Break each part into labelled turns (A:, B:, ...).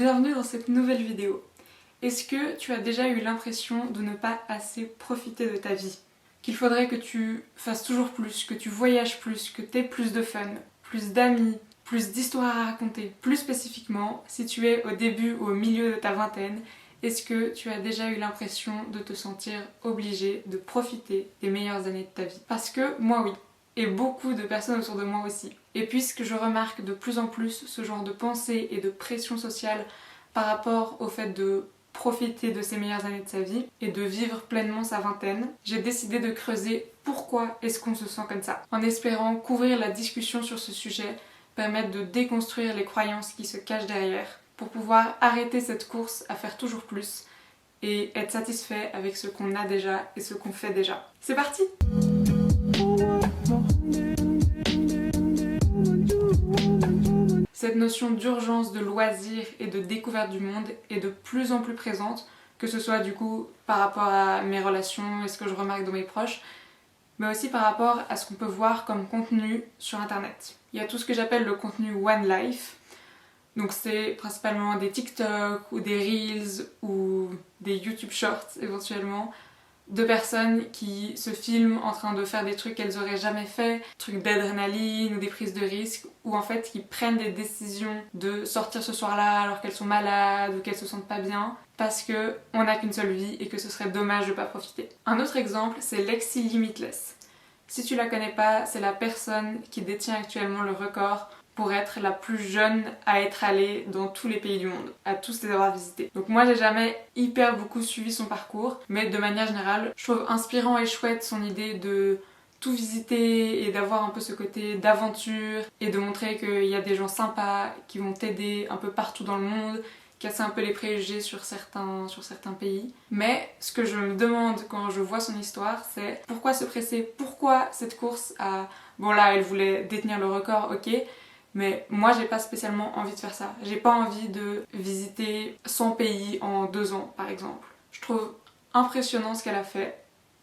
A: bienvenue dans cette nouvelle vidéo. Est-ce que tu as déjà eu l'impression de ne pas assez profiter de ta vie? Qu'il faudrait que tu fasses toujours plus, que tu voyages plus, que tu aies plus de fun, plus d'amis, plus d'histoires à raconter? Plus spécifiquement, si tu es au début ou au milieu de ta vingtaine, est-ce que tu as déjà eu l'impression de te sentir obligé de profiter des meilleures années de ta vie? Parce que moi oui, et beaucoup de personnes autour de moi aussi. Et puisque je remarque de plus en plus ce genre de pensée et de pression sociale par rapport au fait de profiter de ses meilleures années de sa vie et de vivre pleinement sa vingtaine, j'ai décidé de creuser pourquoi est-ce qu'on se sent comme ça, en espérant couvrir la discussion sur ce sujet, permettre de déconstruire les croyances qui se cachent derrière, pour pouvoir arrêter cette course à faire toujours plus et être satisfait avec ce qu'on a déjà et ce qu'on fait déjà. C'est parti! Cette notion d'urgence, de loisir et de découverte du monde est de plus en plus présente, que ce soit du coup par rapport à mes relations et ce que je remarque dans mes proches, mais aussi par rapport à ce qu'on peut voir comme contenu sur internet. Il y a tout ce que j'appelle le contenu One Life, donc c'est principalement des TikTok ou des Reels ou des YouTube Shorts éventuellement, de personnes qui se filment en train de faire des trucs qu'elles auraient jamais fait, trucs d'adrénaline ou des prises de risques, ou en fait qui prennent des décisions de sortir ce soir-là alors qu'elles sont malades ou qu'elles se sentent pas bien, parce que on n'a qu'une seule vie et que ce serait dommage de pas profiter. Un autre exemple, c'est Lexi Limitless. Si tu la connais pas, c'est la personne qui détient actuellement le record pour être la plus jeune à être allée dans tous les pays du monde, à tous les avoir visités. Donc moi j'ai jamais hyper beaucoup suivi son parcours, mais de manière générale, je trouve inspirant et chouette son idée de tout visiter et d'avoir un peu ce côté d'aventure et de montrer qu'il y a des gens sympas qui vont t'aider un peu partout dans le monde, casser un peu les préjugés sur certains pays. Mais ce que je me demande quand je vois son histoire, c'est pourquoi se presser? Pourquoi cette course à... Bon là, elle voulait détenir le record, ok, mais moi j'ai pas spécialement envie de faire ça. J'ai pas envie de visiter 100 pays en 2 ans par exemple. Je trouve impressionnant ce qu'elle a fait,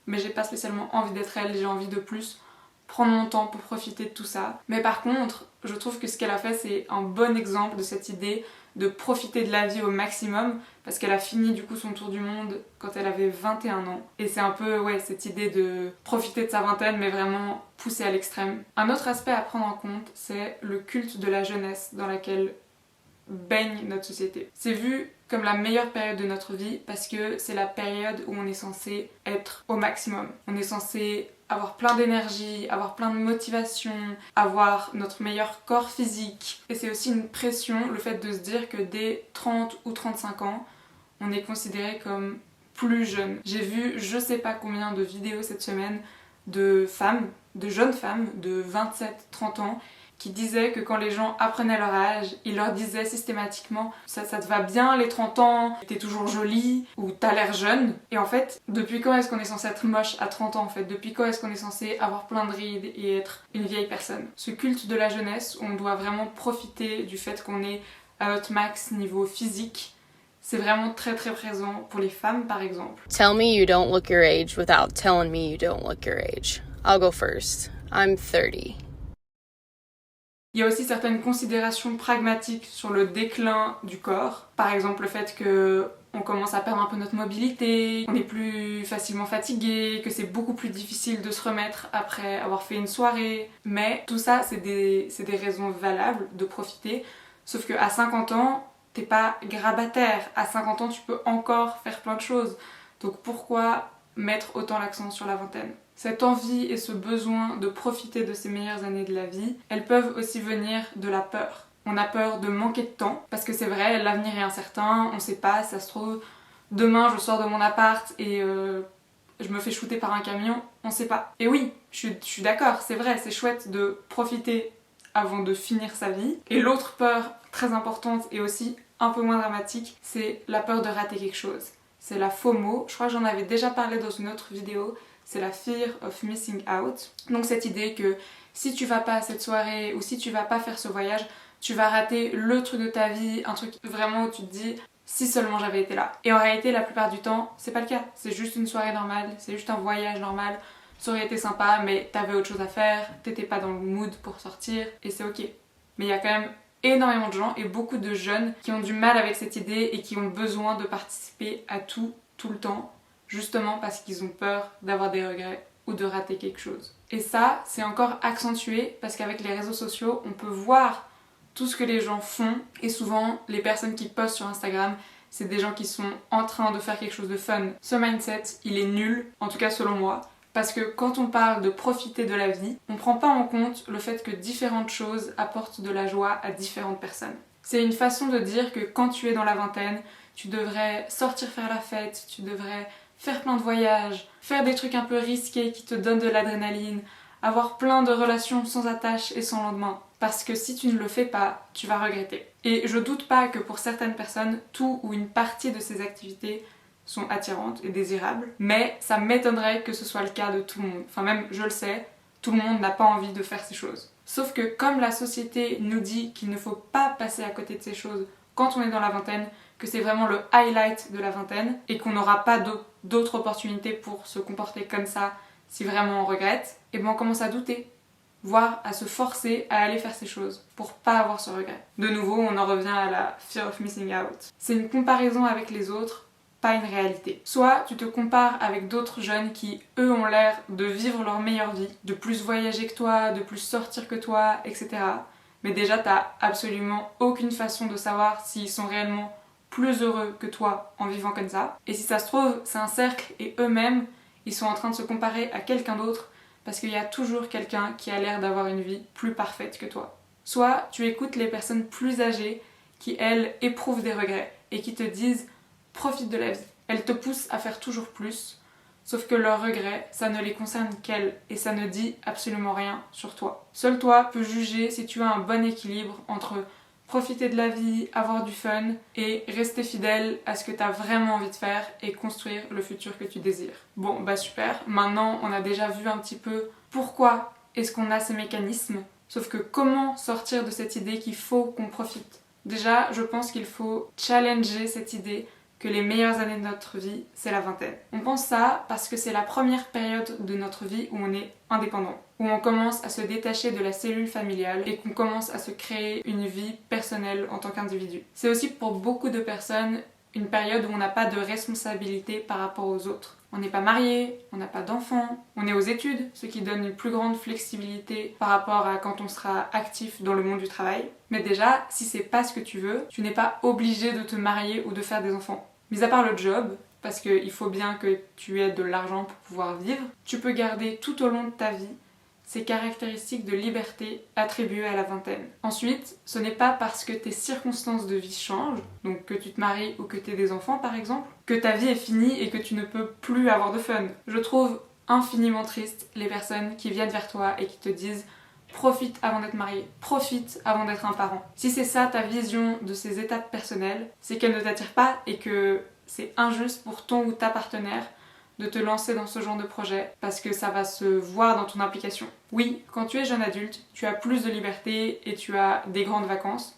A: mais j'ai pas spécialement envie d'être elle, j'ai envie de plus prendre mon temps pour profiter de tout ça. Mais par contre, je trouve que ce qu'elle a fait c'est un bon exemple de cette idée de profiter de la vie au maximum, parce qu'elle a fini du coup son tour du monde quand elle avait 21 ans. Et c'est un peu cette idée de profiter de sa vingtaine mais vraiment poussée à l'extrême. Un autre aspect à prendre en compte, c'est le culte de la jeunesse dans laquelle baigne notre société. C'est vu comme la meilleure période de notre vie parce que c'est la période où on est censé être au maximum. On est censé avoir plein d'énergie, avoir plein de motivation, avoir notre meilleur corps physique. Et c'est aussi une pression, le fait de se dire que dès 30 ou 35 ans, on est considéré comme plus jeune. J'ai vu je sais pas combien de vidéos cette semaine de femmes, de jeunes femmes de 27-30 ans qui disaient que quand les gens apprenaient leur âge, ils leur disaient systématiquement ça te va bien les 30 ans, t'es toujours jolie ou t'as l'air jeune. Et en fait, depuis quand est-ce qu'on est censé être moche à 30 ans en fait? Depuis quand est-ce qu'on est censé avoir plein de rides et être une vieille personne? Ce culte de la jeunesse où on doit vraiment profiter du fait qu'on est à notre max niveau physique, c'est vraiment très très présent pour les femmes par exemple.
B: Tell me you don't look your age without telling me you don't look your age. I'll go first. I'm 30.
A: Il y a aussi certaines considérations pragmatiques sur le déclin du corps. Par exemple le fait que on commence à perdre un peu notre mobilité, qu'on est plus facilement fatigué, que c'est beaucoup plus difficile de se remettre après avoir fait une soirée. Mais tout ça, c'est des raisons valables de profiter. Sauf qu'à 50 ans, t'es pas grabataire. À 50 ans, tu peux encore faire plein de choses. Donc pourquoi mettre autant l'accent sur la vingtaine? Cette envie et ce besoin de profiter de ces meilleures années de la vie, elles peuvent aussi venir de la peur. On a peur de manquer de temps, parce que c'est vrai, l'avenir est incertain, on sait pas, ça se trouve, demain je sors de mon appart et je me fais shooter par un camion, on sait pas. Et oui, je suis d'accord, c'est vrai, c'est chouette de profiter avant de finir sa vie. Et l'autre peur très importante et aussi un peu moins dramatique, c'est la peur de rater quelque chose. C'est la FOMO, je crois que j'en avais déjà parlé dans une autre vidéo, c'est la Fear of Missing Out. Donc cette idée que si tu vas pas à cette soirée ou si tu vas pas faire ce voyage, tu vas rater le truc de ta vie, un truc vraiment où tu te dis si seulement j'avais été là. Et en réalité la plupart du temps c'est pas le cas, c'est juste une soirée normale, c'est juste un voyage normal, ça aurait été sympa mais t'avais autre chose à faire, t'étais pas dans le mood pour sortir et c'est ok. Mais il y a quand même énormément de gens et beaucoup de jeunes qui ont du mal avec cette idée et qui ont besoin de participer à tout le temps, justement parce qu'ils ont peur d'avoir des regrets ou de rater quelque chose. Et ça, c'est encore accentué parce qu'avec les réseaux sociaux, on peut voir tout ce que les gens font et souvent les personnes qui postent sur Instagram, c'est des gens qui sont en train de faire quelque chose de fun. Ce mindset, il est nul, en tout cas selon moi, parce que quand on parle de profiter de la vie, on prend pas en compte le fait que différentes choses apportent de la joie à différentes personnes. C'est une façon de dire que quand tu es dans la vingtaine, tu devrais sortir faire la fête, tu devrais faire plein de voyages, faire des trucs un peu risqués qui te donnent de l'adrénaline, avoir plein de relations sans attache et sans lendemain. Parce que si tu ne le fais pas, tu vas regretter. Et je doute pas que pour certaines personnes, tout ou une partie de ces activités sont attirantes et désirables, mais ça m'étonnerait que ce soit le cas de tout le monde. Enfin même, je le sais, tout le monde n'a pas envie de faire ces choses. Sauf que comme la société nous dit qu'il ne faut pas passer à côté de ces choses quand on est dans la vingtaine, que c'est vraiment le highlight de la vingtaine et qu'on n'aura pas d'autres opportunités pour se comporter comme ça si vraiment on regrette, et ben on commence à douter, voire à se forcer à aller faire ces choses pour pas avoir ce regret. De nouveau, on en revient à la fear of missing out. C'est une comparaison avec les autres, pas une réalité. Soit tu te compares avec d'autres jeunes qui, eux, ont l'air de vivre leur meilleure vie, de plus voyager que toi, de plus sortir que toi, etc. Mais déjà, t'as absolument aucune façon de savoir s'ils sont réellement plus heureux que toi en vivant comme ça. Et si ça se trouve, c'est un cercle et eux-mêmes, ils sont en train de se comparer à quelqu'un d'autre parce qu'il y a toujours quelqu'un qui a l'air d'avoir une vie plus parfaite que toi. Soit tu écoutes les personnes plus âgées qui, elles, éprouvent des regrets et qui te disent « profite de la vie ». Elles te poussent à faire toujours plus, sauf que leurs regrets, ça ne les concerne qu'elles et ça ne dit absolument rien sur toi. Seul toi peux juger si tu as un bon équilibre entre profiter de la vie, avoir du fun et rester fidèle à ce que tu as vraiment envie de faire et construire le futur que tu désires. Bon, bah super, maintenant on a déjà vu un petit peu pourquoi est-ce qu'on a ces mécanismes, sauf que comment sortir de cette idée qu'il faut qu'on profite. Déjà, je pense qu'il faut challenger cette idée que les meilleures années de notre vie, c'est la vingtaine. On pense ça parce que c'est la première période de notre vie où on est indépendant, où on commence à se détacher de la cellule familiale et qu'on commence à se créer une vie personnelle en tant qu'individu. C'est aussi pour beaucoup de personnes une période où on n'a pas de responsabilité par rapport aux autres. On n'est pas marié, on n'a pas d'enfants, on est aux études, ce qui donne une plus grande flexibilité par rapport à quand on sera actif dans le monde du travail. Mais déjà, si c'est pas ce que tu veux, tu n'es pas obligé de te marier ou de faire des enfants. Mis à part le job, parce qu'il faut bien que tu aies de l'argent pour pouvoir vivre, tu peux garder tout au long de ta vie ces caractéristiques de liberté attribuées à la vingtaine. Ensuite, ce n'est pas parce que tes circonstances de vie changent, donc que tu te maries ou que tu aies des enfants par exemple, que ta vie est finie et que tu ne peux plus avoir de fun. Je trouve infiniment triste les personnes qui viennent vers toi et qui te disent « profite avant d'être marié, profite avant d'être un parent ». Si c'est ça ta vision de ces étapes personnelles, c'est qu'elles ne t'attirent pas et que c'est injuste pour ton ou ta partenaire de te lancer dans ce genre de projet parce que ça va se voir dans ton implication. Oui, quand tu es jeune adulte, tu as plus de liberté et tu as des grandes vacances,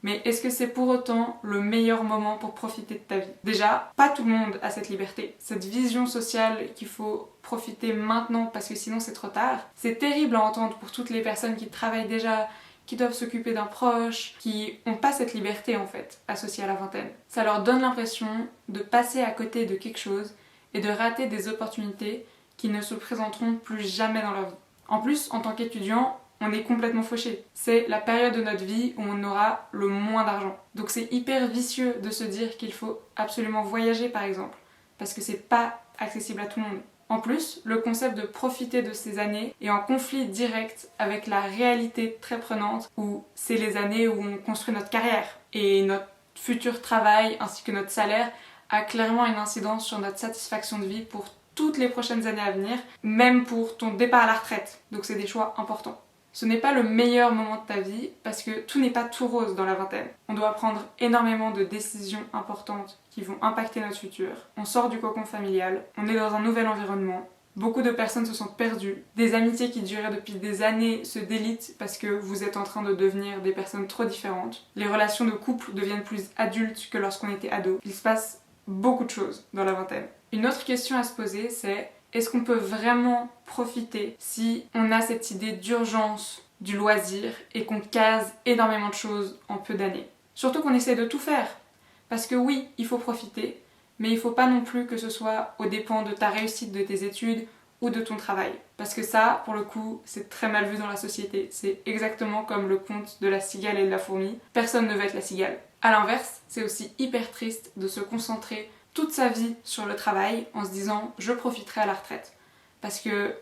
A: mais est-ce que c'est pour autant le meilleur moment pour profiter de ta vie? Déjà, pas tout le monde a cette liberté. Cette vision sociale qu'il faut profiter maintenant parce que sinon c'est trop tard, c'est terrible à entendre pour toutes les personnes qui travaillent déjà, qui doivent s'occuper d'un proche, qui n'ont pas cette liberté en fait, associée à la vingtaine. Ça leur donne l'impression de passer à côté de quelque chose et de rater des opportunités qui ne se présenteront plus jamais dans leur vie. En plus, en tant qu'étudiant, on est complètement fauché. C'est la période de notre vie où on aura le moins d'argent. Donc c'est hyper vicieux de se dire qu'il faut absolument voyager par exemple, parce que c'est pas accessible à tout le monde. En plus, le concept de profiter de ces années est en conflit direct avec la réalité très prenante où c'est les années où on construit notre carrière et notre futur travail ainsi que notre salaire a clairement une incidence sur notre satisfaction de vie pour toutes les prochaines années à venir, même pour ton départ à la retraite. Donc c'est des choix importants. Ce n'est pas le meilleur moment de ta vie parce que tout n'est pas tout rose dans la vingtaine. On doit prendre énormément de décisions importantes qui vont impacter notre futur. On sort du cocon familial, on est dans un nouvel environnement. Beaucoup de personnes se sentent perdues. Des amitiés qui duraient depuis des années se délitent parce que vous êtes en train de devenir des personnes trop différentes. Les relations de couple deviennent plus adultes que lorsqu'on était ado. Il se passe beaucoup de choses dans la vingtaine. Une autre question à se poser, c'est est-ce qu'on peut vraiment profiter si on a cette idée d'urgence du loisir et qu'on case énormément de choses en peu d'années. Surtout qu'on essaie de tout faire. Parce que oui, il faut profiter, mais il faut pas non plus que ce soit aux dépens de ta réussite de tes études ou de ton travail. Parce que ça, pour le coup, c'est très mal vu dans la société. C'est exactement comme le conte de la cigale et de la fourmi. Personne ne veut être la cigale. À l'inverse, c'est aussi hyper triste de se concentrer toute sa vie sur le travail en se disant « je profiterai à la retraite ». Parce que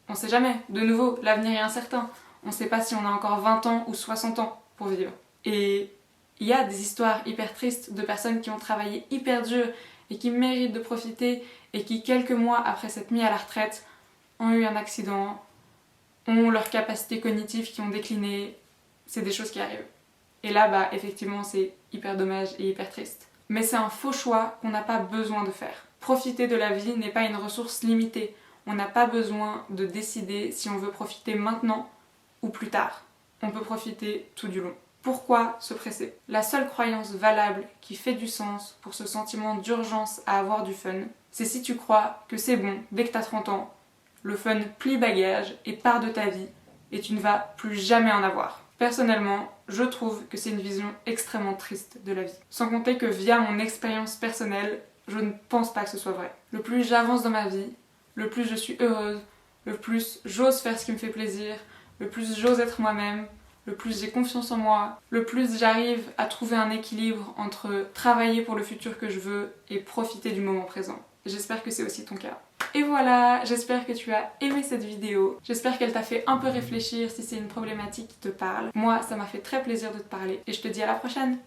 A: on sait jamais. De nouveau, l'avenir est incertain. On sait pas si on a encore 20 ans ou 60 ans pour vivre. Et il y a des histoires hyper tristes de personnes qui ont travaillé hyper dur et qui méritent de profiter et qui, quelques mois après s'être mis à la retraite, ont eu un accident, ont leurs capacités cognitives qui ont décliné. C'est des choses qui arrivent. Et là, effectivement, c'est hyper dommage et hyper triste. Mais c'est un faux choix qu'on n'a pas besoin de faire. Profiter de la vie n'est pas une ressource limitée. On n'a pas besoin de décider si on veut profiter maintenant ou plus tard. On peut profiter tout du long. Pourquoi se presser ? La seule croyance valable qui fait du sens pour ce sentiment d'urgence à avoir du fun, c'est si tu crois que c'est bon, dès que t'as 30 ans, le fun plie bagage et part de ta vie et tu ne vas plus jamais en avoir. Personnellement, je trouve que c'est une vision extrêmement triste de la vie. Sans compter que via mon expérience personnelle, je ne pense pas que ce soit vrai. Le plus j'avance dans ma vie, le plus je suis heureuse, le plus j'ose faire ce qui me fait plaisir, le plus j'ose être moi-même, le plus j'ai confiance en moi, le plus j'arrive à trouver un équilibre entre travailler pour le futur que je veux et profiter du moment présent. J'espère que c'est aussi ton cas. Et voilà, j'espère que tu as aimé cette vidéo. J'espère qu'elle t'a fait un peu réfléchir si c'est une problématique qui te parle. Moi, ça m'a fait très plaisir de te parler et je te dis à la prochaine.